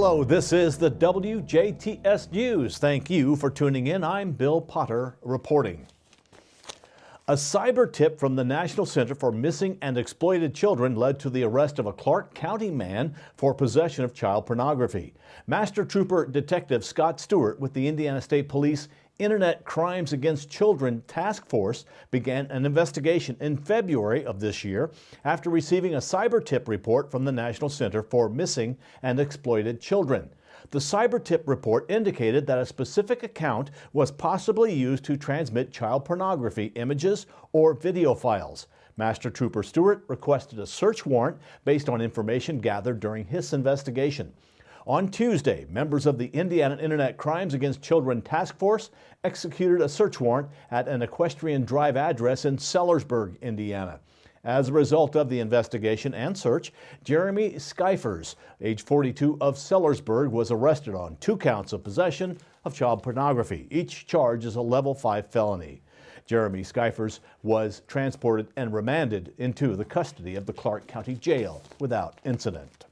Hello, this is the WJTS News. Thank you for tuning in. I'm Bill Potter reporting. A cyber tip from the National Center for Missing and Exploited Children led to the arrest of a Clark County man for possession of child pornography. Master Trooper Detective Scott Stewart with the Indiana State Police Internet Crimes Against Children Task Force began an investigation in February of this year after receiving a cyber tip report from the National Center for Missing and Exploited Children. The cyber tip report indicated that a specific account was possibly used to transmit child pornography images or video files. Master Trooper Stewart requested a search warrant based on information gathered during his investigation. On Tuesday, members of the Indiana Internet Crimes Against Children Task Force executed a search warrant at an Equestrian Drive address in Sellersburg, Indiana. As a result of the investigation and search, Jeremy Skyfers, age 42, of Sellersburg, was arrested on 2 counts of possession of child pornography. Each charge is a level 5 felony. Jeremy Skyfers was transported and remanded into the custody of the Clark County Jail without incident.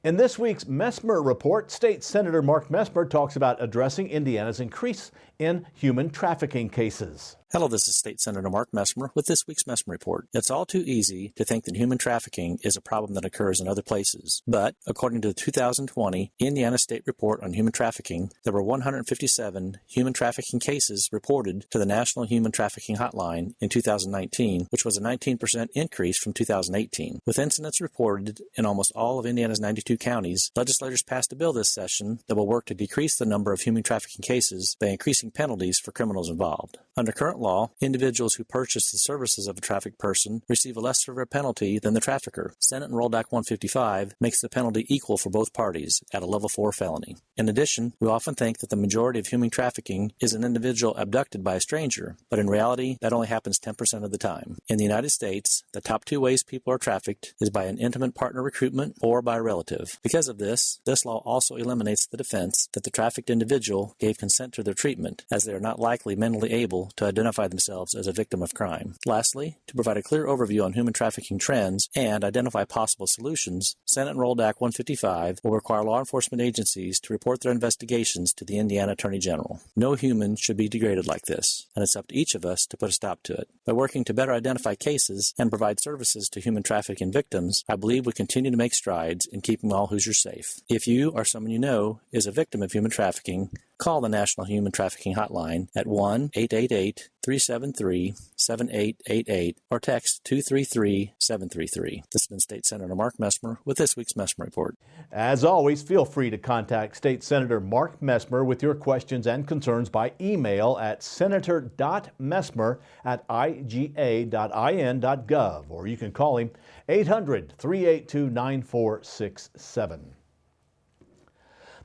In this week's Messmer Report, State Senator Mark Messmer talks about addressing Indiana's increase in human trafficking cases. Hello, this is State Senator Mark Messmer with this week's Messmer Report. It's all too easy to think that human trafficking is a problem that occurs in other places. But according to the 2020 Indiana State Report on Human Trafficking, there were 157 human trafficking cases reported to the National Human Trafficking Hotline in 2019, which was a 19% increase from 2018. With incidents reported in almost all of Indiana's 92 counties, legislators passed a bill this session that will work to decrease the number of human trafficking cases by increasing penalties for criminals involved. Under current law, individuals who purchase the services of a trafficked person receive a less severe penalty than the trafficker. Senate Enrolled Act 155 makes the penalty equal for both parties at a level 4 felony. In addition, we often think that the majority of human trafficking is an individual abducted by a stranger, but in reality, that only happens 10% of the time. In the United States, the top 2 ways people are trafficked is by an intimate partner recruitment or by a relative. Because of this law also eliminates the defense that the trafficked individual gave consent to their treatment, as they are not likely mentally able to identify themselves as a victim of crime. Lastly, to provide a clear overview on human trafficking trends and identify possible solutions, Senate Enrolled Act 155 will require law enforcement agencies to report their investigations to the Indiana Attorney General. No human should be degraded like this, and it's up to each of us to put a stop to it. By working to better identify cases and provide services to human trafficking victims, I believe we continue to make strides in keeping all Hoosiers safe. If you or someone you know is a victim of human trafficking, call the National Human Trafficking Hotline at 1-888-373-7888 or text 233-733. This has been State Senator Mark Messmer with this week's Messmer Report. As always, feel free to contact State Senator Mark Messmer with your questions and concerns by email at senator.messmer@iga.in.gov, or you can call him 800-382-9467.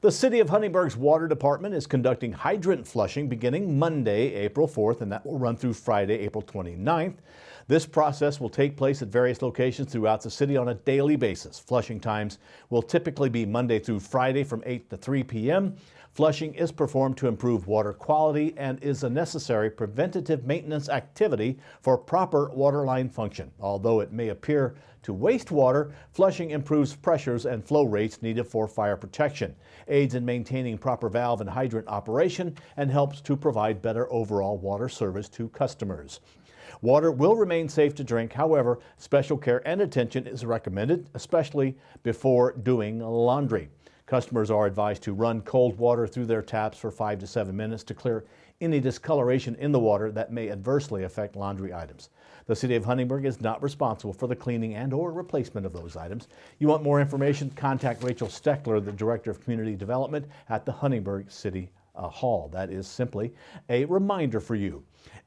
The City of Huntingburg's Water Department is conducting hydrant flushing beginning Monday, April 4th, and that will run through Friday, April 29th. This process will take place at various locations throughout the city on a daily basis. Flushing times will typically be Monday through Friday from 8 to 3 p.m. Flushing is performed to improve water quality and is a necessary preventative maintenance activity for proper waterline function. Although it may appear to waste water, flushing improves pressures and flow rates needed for fire protection, aids in maintaining proper valve and hydrant operation, and helps to provide better overall water service to customers. Water will remain safe to drink. However, special care and attention is recommended, especially before doing laundry. Customers are advised to run cold water through their taps for 5 to 7 minutes to clear any discoloration in the water that may adversely affect laundry items. The City of Huntingburg is not responsible for the cleaning and/or replacement of those items. You want more information? Contact Rachel Steckler, the Director of Community Development at the Huntingburg City Hall. That is simply a reminder for you.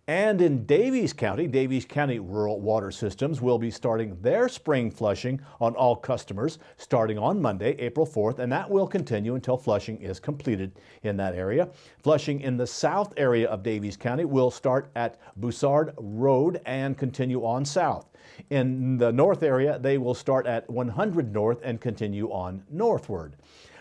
And in Daviess County Rural Water Systems will be starting their spring flushing on all customers starting on Monday, April 4th, and that will continue until flushing is completed in that area. Flushing in the south area of Daviess County will start at Boussard Road and continue on south. In the north area, they will start at 100 North and continue on northward.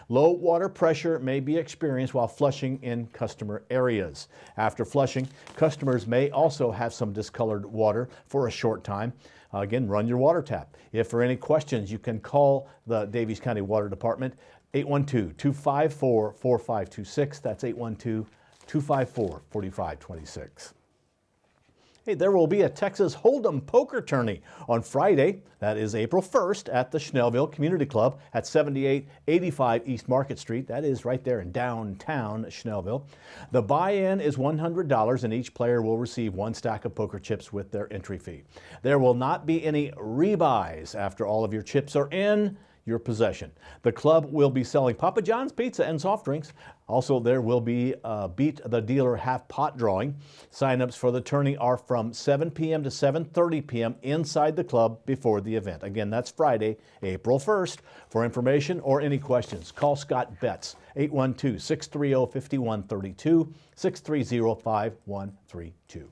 Low water pressure may be experienced while flushing in customer areas. After flushing, customers may also have some discolored water for a short time. Again, run your water tap. If for any questions, you can call the Daviess County Water Department, 812-254-4526. That's 812-254-4526. Hey, there will be a Texas Hold'em poker tourney on Friday. That is April 1st at the Schnellville Community Club at 7885 East Market Street. That is right there in downtown Schnellville. The buy-in is $100 and each player will receive one stack of poker chips with their entry fee. There will not be any rebuys after all of your chips are in your possession. The club will be selling Papa John's pizza and soft drinks. Also, there will be a Beat the Dealer half pot drawing. Sign-ups for the tourney are from 7 p.m. to 7:30 p.m. inside the club before the event. Again, that's Friday, April 1st. For information or any questions, call Scott Betts, 812-630-5132, 630-5132.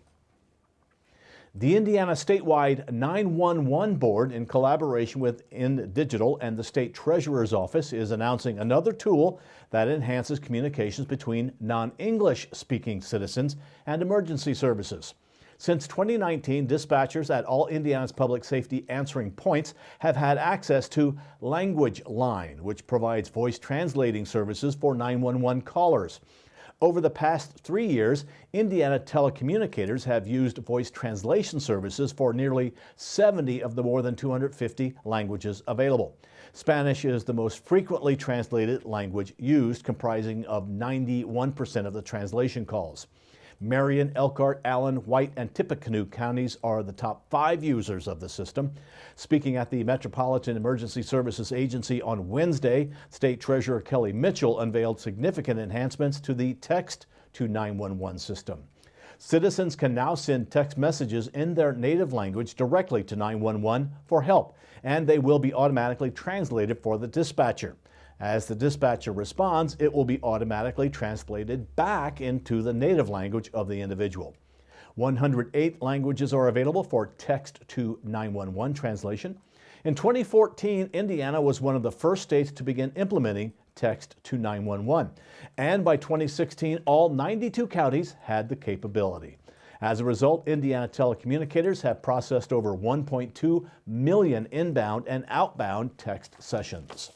The Indiana Statewide 911 Board, in collaboration with InDigital and the State Treasurer's Office, is announcing another tool that enhances communications between non-English speaking citizens and emergency services. Since 2019, dispatchers at all Indiana's public safety answering points have had access to Language Line, which provides voice translating services for 911 callers. Over the past 3 years, Indiana telecommunicators have used voice translation services for nearly 70 of the more than 250 languages available. Spanish is the most frequently translated language used, comprising of 91% of the translation calls. Marion, Elkhart, Allen, White, and Tippecanoe counties are the top 5 users of the system. Speaking at the Metropolitan Emergency Services Agency on Wednesday, State Treasurer Kelly Mitchell unveiled significant enhancements to the Text to 911 system. Citizens can now send text messages in their native language directly to 911 for help, and they will be automatically translated for the dispatcher. As the dispatcher responds, it will be automatically translated back into the native language of the individual. 108 languages are available for Text to 911 translation. In 2014, Indiana was one of the first states to begin implementing Text to 911. And by 2016, all 92 counties had the capability. As a result, Indiana telecommunicators have processed over 1.2 million inbound and outbound text sessions.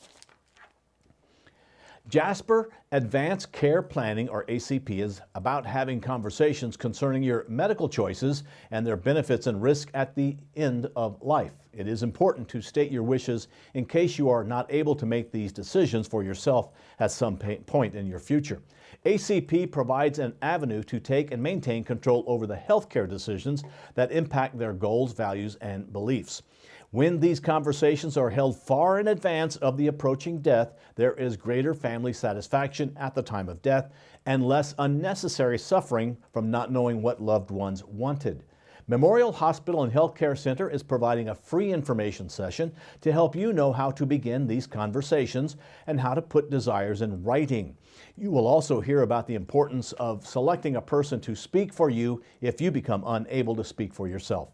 Jasper Advanced Care Planning, or ACP, is about having conversations concerning your medical choices and their benefits and risks at the end of life. It is important to state your wishes in case you are not able to make these decisions for yourself at some point in your future. ACP provides an avenue to take and maintain control over the healthcare decisions that impact their goals, values, and beliefs. When these conversations are held far in advance of the approaching death, there is greater family satisfaction at the time of death and less unnecessary suffering from not knowing what loved ones wanted. Memorial Hospital and Healthcare Center is providing a free information session to help you know how to begin these conversations and how to put desires in writing. You will also hear about the importance of selecting a person to speak for you if you become unable to speak for yourself.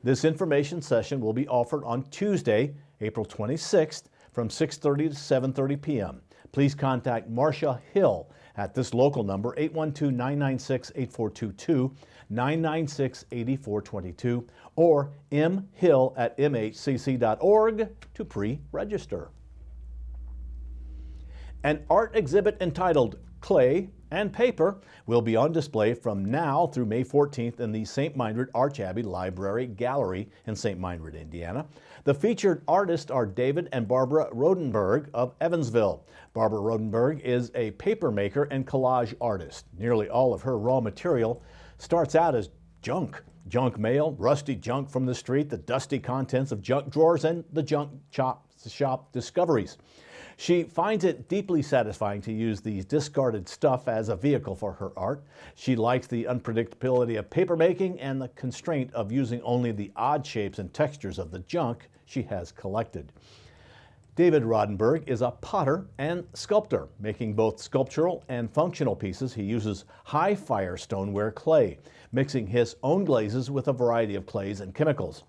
This information session will be offered on Tuesday, April 26th from 6:30 to 7:30 p.m. Please contact Marcia Hill at this local number, 812-996-8422, 996-8422, or mhill@mhcc.org to pre-register. An art exhibit entitled Clay and Paper will be on display from now through May 14th in the St. Meinrad Archabbey Library Gallery in St. Meinrad, Indiana. The featured artists are David and Barbara Rodenberg of Evansville. Barbara Rodenberg is a paper maker and collage artist. Nearly all of her raw material starts out as junk. Junk mail, rusty junk from the street, the dusty contents of junk drawers, and the junk shop discoveries. She finds it deeply satisfying to use these discarded stuff as a vehicle for her art. She likes the unpredictability of papermaking and the constraint of using only the odd shapes and textures of the junk she has collected. David Rodenberg is a potter and sculptor, making both sculptural and functional pieces. He uses high fire stoneware clay, mixing his own glazes with a variety of clays and chemicals.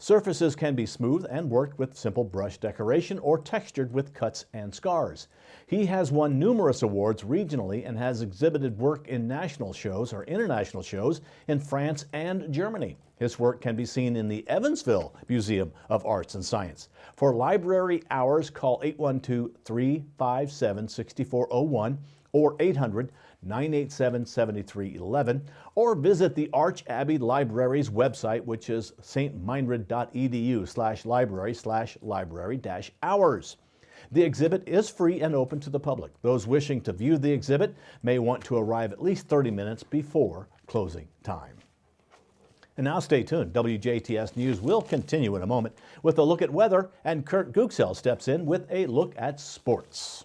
Surfaces can be smooth and worked with simple brush decoration or textured with cuts and scars. He has won numerous awards regionally and has exhibited work in national shows or international shows in France and Germany. His work can be seen in the Evansville Museum of Arts and Science. For library hours, call 812-357-6401 or 800-987-7311, or visit the Arch Abbey Library's website, which is stmindred.edu/library/library-hours. The exhibit is free and open to the public. Those wishing to view the exhibit may want to arrive at least 30 minutes before closing time. And now stay tuned. WJTS News will continue in a moment with a look at weather, and Kurt Guxell steps in with a look at sports.